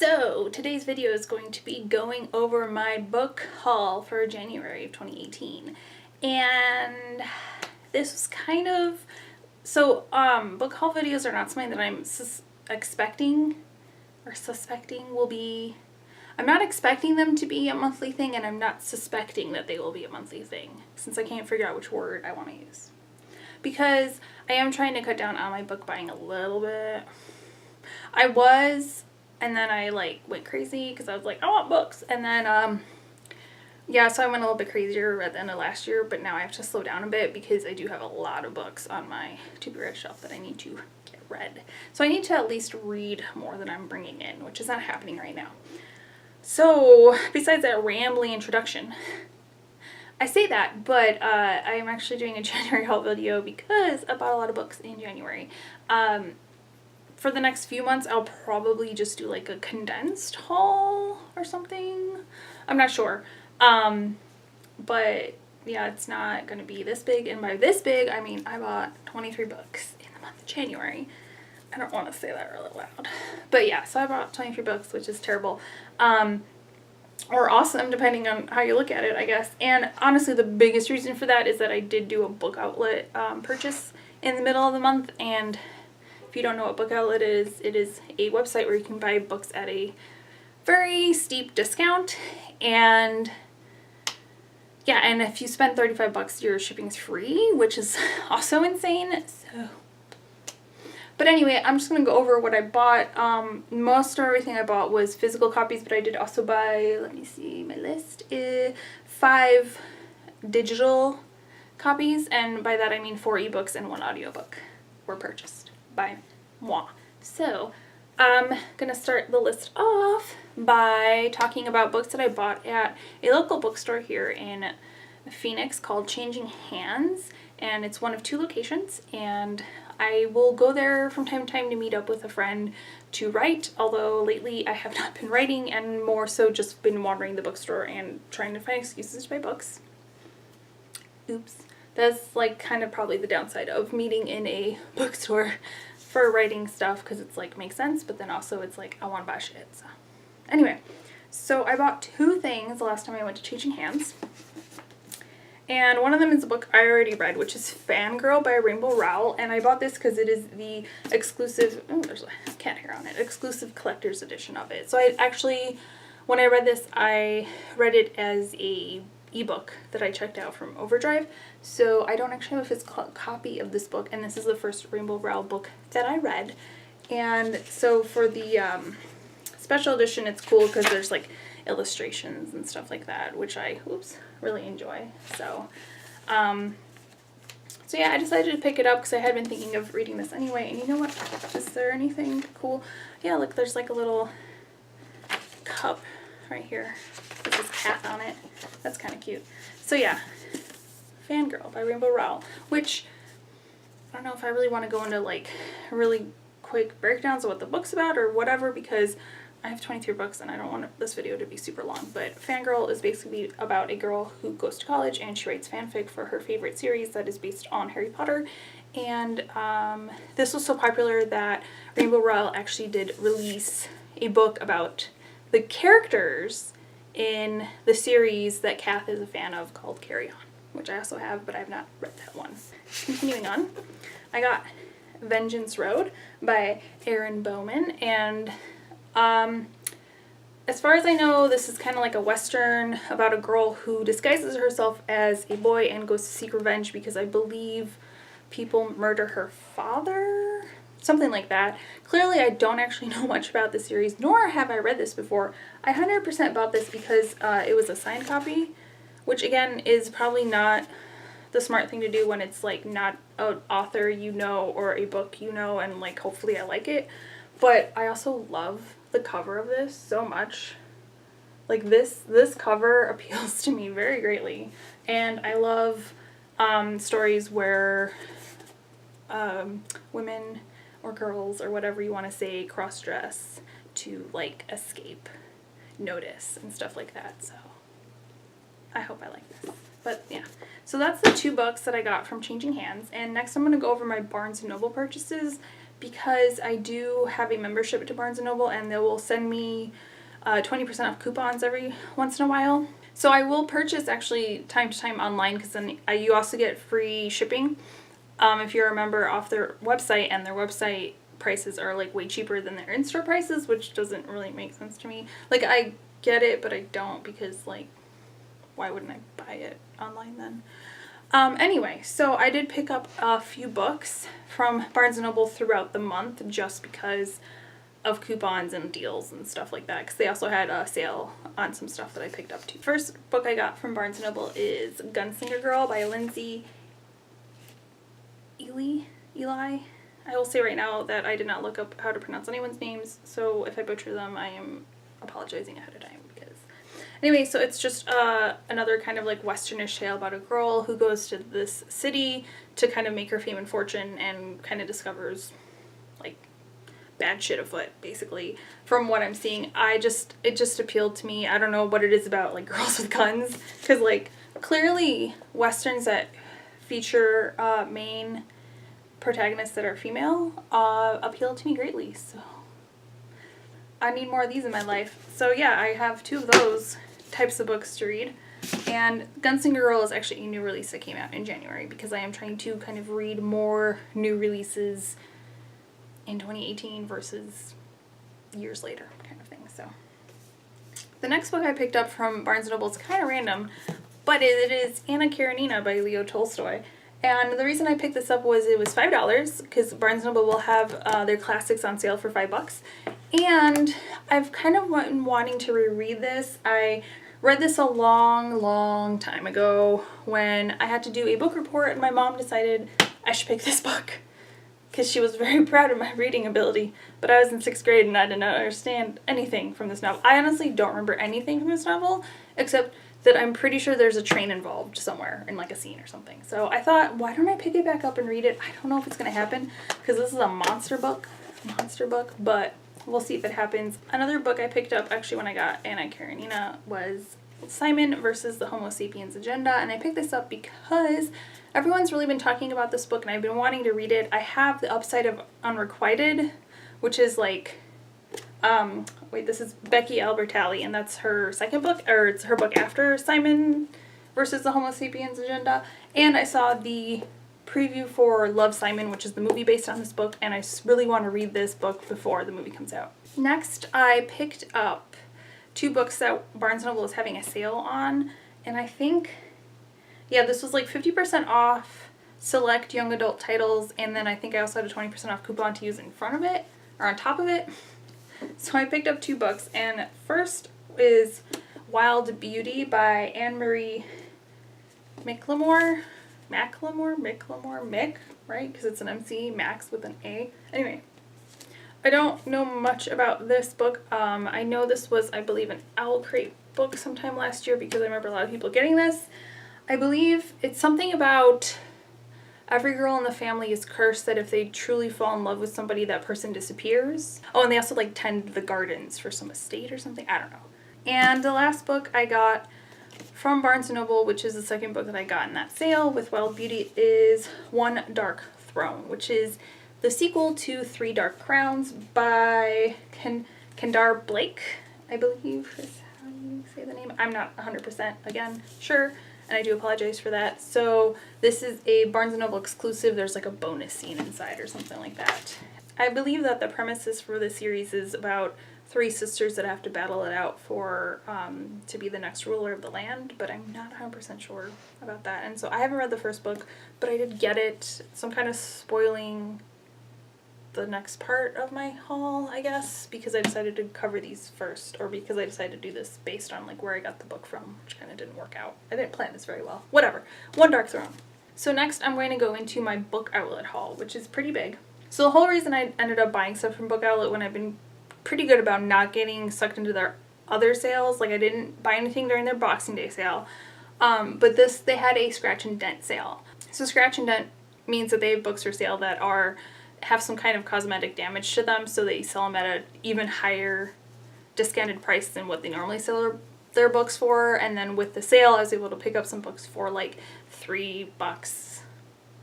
So today's video is going to be going over my book haul for January of 2018. And this was kind of, book haul videos are not something that I'm expecting or suspecting will be, I'm not expecting them to be a monthly thing, and I'm not suspecting that they will be a monthly thing, since I can't figure out which word I want to use. Because I am trying to cut down on my book buying a little bit. I was, and then I went crazy because I was like, I want books. And then, so I went a little bit crazier at the end of last year, but now I have to slow down a bit because I do have a lot of books on my to-be-read shelf that I need to get read. So I need to at least read more than I'm bringing in, which is not happening right now. So, besides that rambly introduction, I say that, but I'm actually doing a January haul video because I bought a lot of books in January. For the next few months, I'll probably just do like a condensed haul or something. I'm not sure. But yeah, it's not going to be this big. And by this big, I mean I bought 23 books in the month of January. I don't want to say that really loud. But yeah, so I bought 23 books, which is terrible. Or awesome, depending on how you look at it, I guess. And honestly, the biggest reason for that is that I did do a book outlet purchase in the middle of the month. And if you don't know what Book Outlet is, it is a website where you can buy books at a very steep discount. And yeah, and if you spend 35 bucks, your shipping's free, which is also insane. So, but anyway, I'm just going to go over what I bought. Most of everything I bought was physical copies, but I did also buy, let me see, my list is 5 digital copies, and by that I mean 4 ebooks and 1 audiobook were purchased by moi. So I'm gonna start the list off by talking about books that I bought at a local bookstore here in Phoenix called Changing Hands, and it's one of 2 locations, and I will go there from time to time to meet up with a friend to write, although lately I have not been writing and more so just been wandering the bookstore and trying to find excuses to buy books. Oops. That's kind of probably the downside of meeting in a bookstore for writing stuff, because it's makes sense, but then also it's I want to buy shit. So anyway, so I bought 2 things the last time I went to Changing Hands. And one of them is a book I already read, which is Fangirl by Rainbow Rowell. And I bought this because it is the exclusive, there's a cat hair on it, exclusive collector's edition of it. So I actually, when I read this, I read it as a ebook that I checked out from Overdrive. So I don't actually have a physical copy of this book, and this is the first Rainbow Rowell book that I read. And so for the special edition, it's cool because there's illustrations and stuff like that, which I really enjoy. So so yeah, I decided to pick it up because I had been thinking of reading this anyway. And you know what, is there anything cool? Yeah, look, there's a little cup right here with this cat on it. That's kind of cute. So yeah, Fangirl by Rainbow Rowell, which I don't know if I really want to go into really quick breakdowns of what the book's about or whatever, because I have 23 books and I don't want this video to be super long. But Fangirl is basically about a girl who goes to college and she writes fanfic for her favorite series that is based on Harry Potter. And this was so popular that Rainbow Rowell actually did release a book about the characters in the series that Kath is a fan of called Carry On, which I also have, but I have not read that one. Continuing on, I got Vengeance Road by Erin Bowman, and as far as I know, this is kind of like a western about a girl who disguises herself as a boy and goes to seek revenge because I believe people murder her father, something like that. Clearly, I don't actually know much about the series, nor have I read this before. I 100% bought this because it was a signed copy, which again is probably not the smart thing to do when it's not an author you know or a book you know, and hopefully I like it. But I also love the cover of this so much. This cover appeals to me very greatly, and I love stories where women or girls or whatever you want to say cross-dress to escape notice and stuff like that. So I hope I like this. But yeah, so that's the 2 books that I got from Changing Hands. And next I'm going to go over my Barnes & Noble purchases because I do have a membership to Barnes & Noble, and they will send me 20% off coupons every once in a while. So I will purchase actually time to time online, because then you also get free shipping if you're a member off their website, and their website prices are like way cheaper than their in-store prices, which doesn't really make sense to me. Like, I get it, but I don't, because like, why wouldn't I buy it online then? Anyway, so I did pick up a few books from Barnes & Noble throughout the month, just because of coupons and deals and stuff like that, because they also had a sale on some stuff that I picked up too. First book I got from Barnes & Noble is Gunslinger Girl by Lindsay Ely. I will say right now that I did not look up how to pronounce anyone's names, so if I butcher them, I am apologizing ahead of time. Anyway, so it's just another kind of like westernish tale about a girl who goes to this city to kind of make her fame and fortune, and kind of discovers like bad shit afoot, basically. From what I'm seeing, it just appealed to me. I don't know what it is about like girls with guns, because like clearly westerns that feature main protagonists that are female appeal to me greatly. So I need more of these in my life. So yeah, I have 2 of those types of books to read. And Gunslinger Girl is actually a new release that came out in January, because I am trying to kind of read more new releases in 2018 versus years later kind of thing. So the next book I picked up from Barnes & Noble is kind of random, but it is Anna Karenina by Leo Tolstoy. And the reason I picked this up was it was $5, because Barnes & Noble will have their classics on sale for $5. And I've kind of been wanting to reread this. I read this a long time ago when I had to do a book report, and my mom decided I should pick this book because she was very proud of my reading ability. But I was in 6th grade and I did not understand anything from this novel. I honestly don't remember anything from this novel, except that I'm pretty sure there's a train involved somewhere in like a scene or something. So I thought, why don't I pick it back up and read it? I don't know if it's going to happen, because this is a monster book, but we'll see if it happens. Another book I picked up actually when I got Anna Karenina was Simon versus the Homo Sapiens Agenda, and I picked this up because everyone's really been talking about this book and I've been wanting to read it. I have The Upside of Unrequited, which is like, this is Becky Albertalli, and that's her second book, or it's her book after Simon versus the Homo Sapiens Agenda. And I saw the preview for Love, Simon, which is the movie based on this book, and I really want to read this book before the movie comes out. Next, I picked up 2 books that Barnes & Noble is having a sale on, and I think, yeah, this was like 50% off select young adult titles, and then I think I also had a 20% off coupon to use in front of it, or on top of it. So I picked up 2 books, and first is Wild Beauty by Anne-Marie Mick, right? Because it's an MC, Max with an A. Anyway, I don't know much about this book. I know this was, I believe, an Owl Crate book sometime last year, because I remember a lot of people getting this. I believe it's something about every girl in the family is cursed that if they truly fall in love with somebody, that person disappears. Oh, and they also like tend the gardens for some estate or something. I don't know. And the last book I got from Barnes & Noble, which is the second book that I got in that sale with Wild Beauty, is One Dark Throne, which is the sequel to 3 Dark Crowns by Kendar Blake, I believe is how you say the name. I'm not 100% again sure, and I do apologize for that. So this is a Barnes & Noble exclusive. There's like a bonus scene inside or something like that. I believe that the premises for the series is about 3 sisters that have to battle it out for to be the next ruler of the land, but I'm not 100% sure about that. And so I haven't read the first book, but I did get it. So I'm kind of spoiling the next part of my haul, I guess, because I decided to cover these first, or because I decided to do this based on like where I got the book from, which kind of didn't work out. I didn't plan this very well. Whatever. One Dark Throne. So next I'm going to go into my Book Outlet haul, which is pretty big. So the whole reason I ended up buying stuff from Book Outlet, when I've been pretty good about not getting sucked into their other sales, like I didn't buy anything during their Boxing Day sale, but they had a scratch and dent sale. So scratch and dent means that they have books for sale that have some kind of cosmetic damage to them, so they sell them at an even higher discounted price than what they normally sell their books for. And then with the sale, I was able to pick up some books for like $3.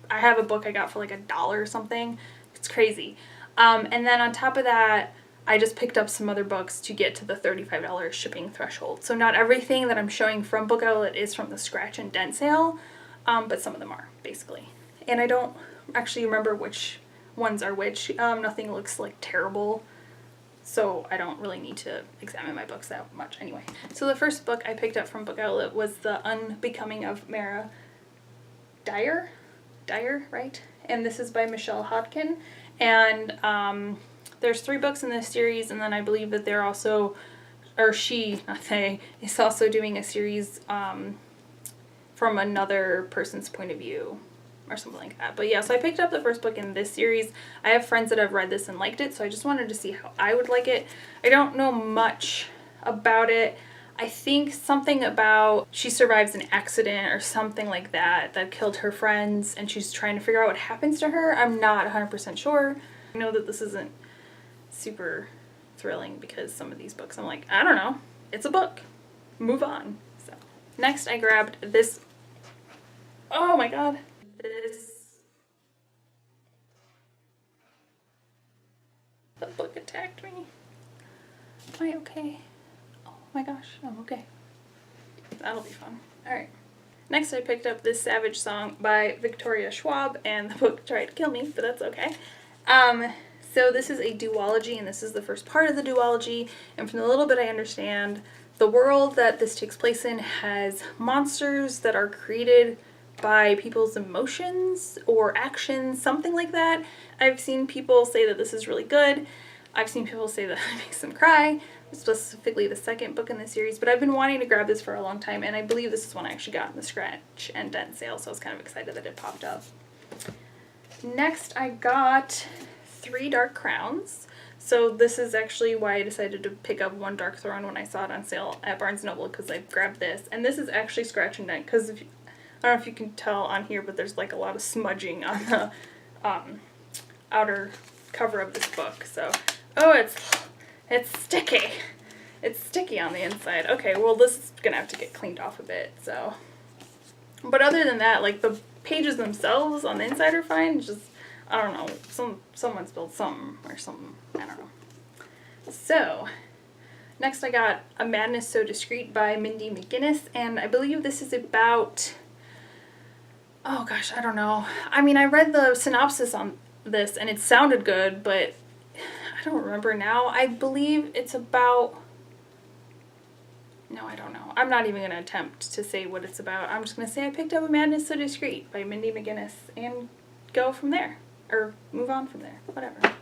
I have a book I got for like $1 or something. It's crazy. And then on top of that, I just picked up some other books to get to the $35 shipping threshold. So not everything that I'm showing from Book Outlet is from the scratch and dent sale, but some of them are, basically. And I don't actually remember which ones are which. Nothing looks like terrible, so I don't really need to examine my books that much anyway. So the first book I picked up from Book Outlet was The Unbecoming of Mara Dyer, right? And this is by Michelle Hodkin. And there's 3 books in this series, and then I believe that they're also, or she, not they, is also doing a series from another person's point of view or something like that. But yeah, so I picked up the first book in this series. I have friends that have read this and liked it, so I just wanted to see how I would like it. I don't know much about it. I think something about she survives an accident or something like that killed her friends, and she's trying to figure out what happens to her. I'm not 100% sure. I know that this isn't super thrilling because some of these books I'm like, I don't know, it's a book, move on. So next I grabbed this, oh my god, the book attacked me. Am I okay? Oh my gosh, I'm okay. That'll be fun. Alright. Next I picked up this Savage Song by Victoria Schwab, and the book tried to kill me, but that's okay. So this is a duology, and this is the first part of the duology, and from the little bit I understand, the world that this takes place in has monsters that are created by people's emotions or actions, something like that. I've seen people say that this is really good. I've seen people say that it makes them cry, specifically the second book in the series, but I've been wanting to grab this for a long time, and I believe this is one I actually got in the scratch and dent sale, so I was kind of excited that it popped up. Next I got 3 Dark Crowns. So this is actually why I decided to pick up 1 Dark Throne when I saw it on sale at Barnes & Noble, because I grabbed this. And this is actually scratch and dent, because I don't know if you can tell on here, but there's like a lot of smudging on the outer cover of this book. So, oh, it's sticky. It's sticky on the inside. Okay, well this is gonna have to get cleaned off a bit, so. But other than that, like the pages themselves on the inside are fine, just, I don't know, someone spilled something or something, I don't know. So, next I got A Madness So Discreet by Mindy McGinnis, and I believe this is about, oh gosh, I don't know. I mean, I read the synopsis on this and it sounded good, but I don't remember now. I believe it's about, no, I don't know. I'm not even going to attempt to say what it's about. I'm just going to say I picked up A Madness So Discreet by Mindy McGinnis and go from there. Or move on from there. Whatever.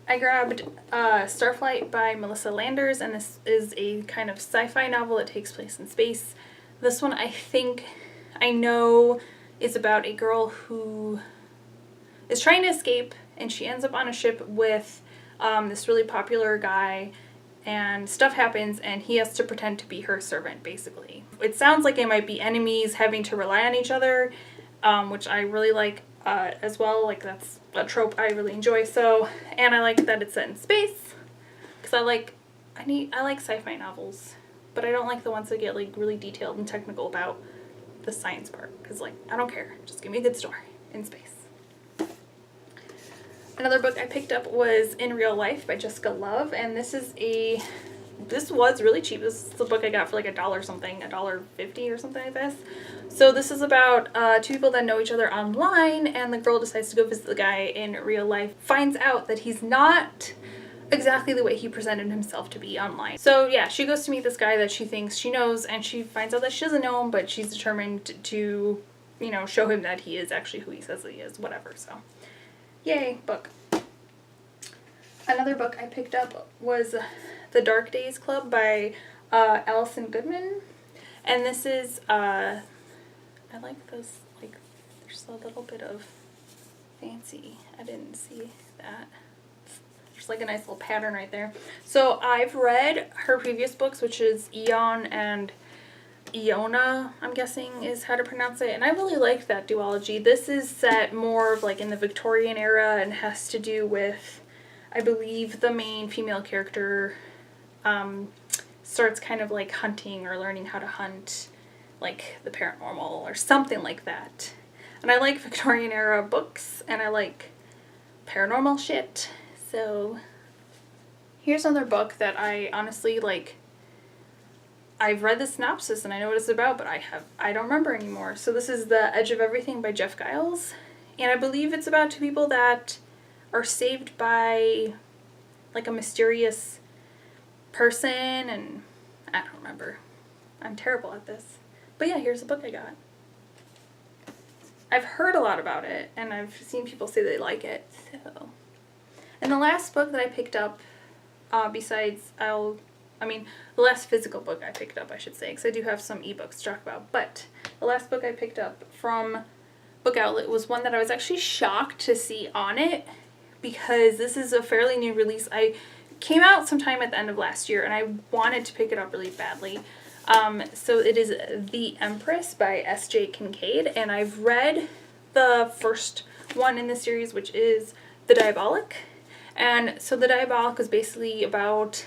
I grabbed Starflight by Melissa Landers, and this is a kind of sci-fi novel that takes place in space. This one I know is about a girl who is trying to escape, and she ends up on a ship with this really popular guy, and stuff happens, and he has to pretend to be her servant, basically. It sounds like it might be enemies having to rely on each other, which I really like as well. Like, that's a trope I really enjoy. So, and I like that it's set in space, because I like sci-fi novels, but I don't like the ones that get like really detailed and technical about the science part, because like, I don't care. Just give me a good story in space. Another book I picked up was In Real Life by Jessica Love, and this was really cheap. This is the book I got for like $1 something, $1.50 or something like this. So this is about 2 people that know each other online, and the girl decides to go visit the guy in real life, finds out that he's not exactly the way he presented himself to be online. So yeah, she goes to meet this guy that she thinks she knows, and she finds out that she doesn't know him, but she's determined to, you know, show him that he is actually who he says he is, whatever. So yay, book. Another book I picked up was The Dark Days Club by Alison Goodman, and this is I like this, like, there's a little bit of fancy. I didn't see that. There's like a nice little pattern right there. So I've read her previous books, which is Eon and Iona, I'm guessing is how to pronounce it, and I really liked that duology. This is set more of like in the Victorian era and has to do with, I believe, the main female character starts kind of like hunting or learning how to hunt, like the paranormal or something like that. And I like Victorian era books, and I like paranormal shit. So here's another book that I honestly like. I've read the synopsis and I know what it's about, but I don't remember anymore. So this is The Edge of Everything by Jeff Giles. And I believe it's about two people that are saved by like a mysterious person, and I don't remember. I'm terrible at this. But yeah, here's the book I got. I've heard a lot about it and I've seen people say they like it. So, and the last book that I picked up, the last physical book I picked up, I should say, because I do have some ebooks to talk about, but the last book I picked up from Book Outlet was one that I was actually shocked to see on it, because this is a fairly new release. I came out sometime at the end of last year and I wanted to pick it up really badly. So it is The Empress by S.J. Kincaid, and I've read the first one in the series, which is The Diabolic. And so The Diabolic was basically about,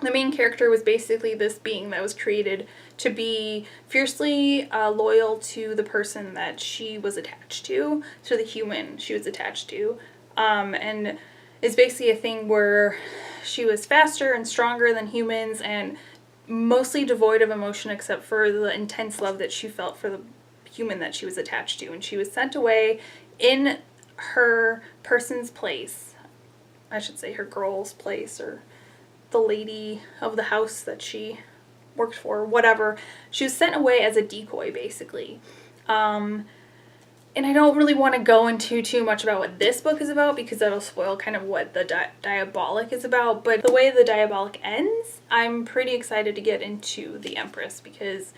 the main character was basically this being that was created to be fiercely loyal to the person that she was attached to the human she was attached to. And it's basically a thing where she was faster and stronger than humans and mostly devoid of emotion except for the intense love that she felt for the human that she was attached to. And she was sent away in her person's place, I should say her girl's place, or the lady of the house that she worked for, whatever. She was sent away as a decoy, basically. And I don't really want to go into too much about what this book is about because that'll spoil kind of what the Diabolic is about. But the way the Diabolic ends, I'm pretty excited to get into The Empress because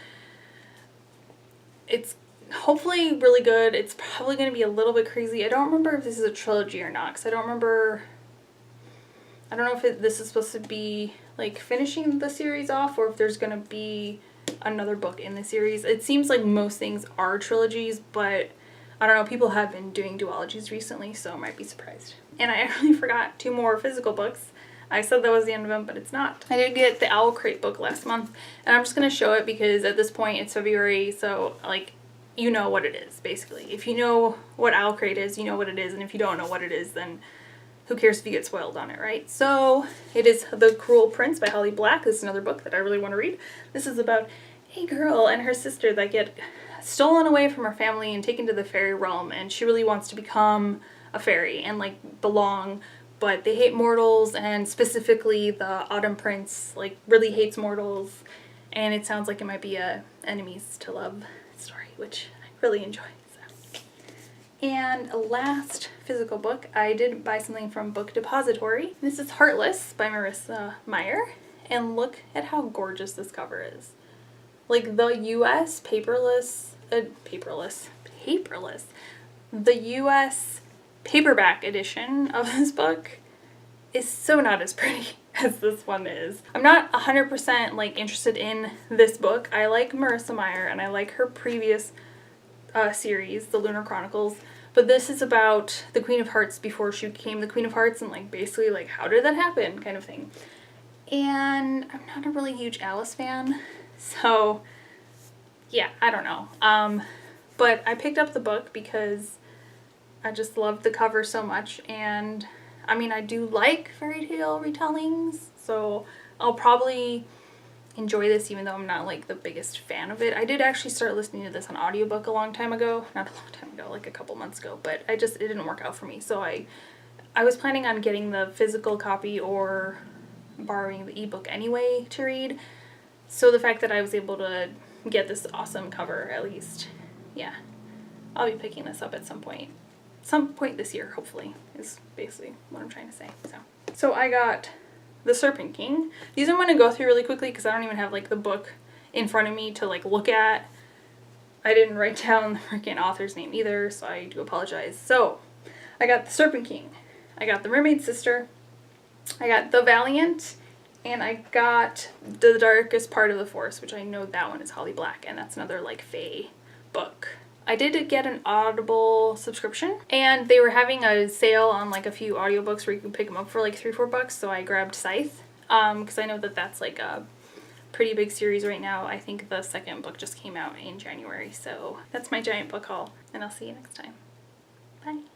it's hopefully really good. It's probably going to be a little bit crazy. I don't remember if this is a trilogy or not because I don't know if this is supposed to be like finishing the series off or if there's going to be another book in the series. It seems like most things are trilogies, but I don't know, people have been doing duologies recently, so I might be surprised. And I actually forgot 2 more physical books. I said that was the end of them, but it's not. I did get the Owl Crate book last month, and I'm just going to show it because at this point it's February, so like, you know what it is, basically. If you know what Owl Crate is, you know what it is, and if you don't know what it is, then who cares if you get spoiled on it, right? So it is The Cruel Prince by Holly Black. This is another book that I really want to read. This is about a girl and her sister that get stolen away from her family and taken to the fairy realm, and she really wants to become a fairy and like belong, but they hate mortals, and specifically the Autumn Prince like really hates mortals, and it sounds like it might be a enemies to love story, which I really enjoy. And a last physical book, I did buy something from Book Depository. This is Heartless by Marissa Meyer, and look at how gorgeous this cover is. Like the US paperless, the US paperback edition of this book is so not as pretty as this one is. I'm not 100% like interested in this book. I like Marissa Meyer and I like her previous series, The Lunar Chronicles, but this is about the Queen of Hearts before she became the Queen of Hearts and like basically like how did that happen kind of thing. And I'm not a really huge Alice fan, so yeah, I don't know. But I picked up the book because I just loved the cover so much, and I mean I do like fairy tale retellings, so I'll probably enjoy this even though I'm not like the biggest fan of it. I did actually start listening to this on audiobook a long time ago, not a long time ago, like a couple months ago, but it didn't work out for me, so I was planning on getting the physical copy or borrowing the ebook anyway to read, so the fact that I was able to get this awesome cover, at least, yeah, I'll be picking this up at some point this year, hopefully, is basically what I'm trying to say. So I got The Serpent King. These I'm going to go through really quickly because I don't even have like the book in front of me to like look at. I didn't write down the freaking author's name either, so I do apologize. So I got The Serpent King, I got The Mermaid Sister, I got The Valiant, and I got The Darkest Part of the Forest, which I know that one is Holly Black, and that's another like fae book. I did get an Audible subscription, and they were having a sale on like a few audiobooks where you can pick them up for like $3 or $4, so I grabbed Scythe, because I know that that's like a pretty big series right now. I think the second book just came out in January, so that's my giant book haul, and I'll see you next time. Bye!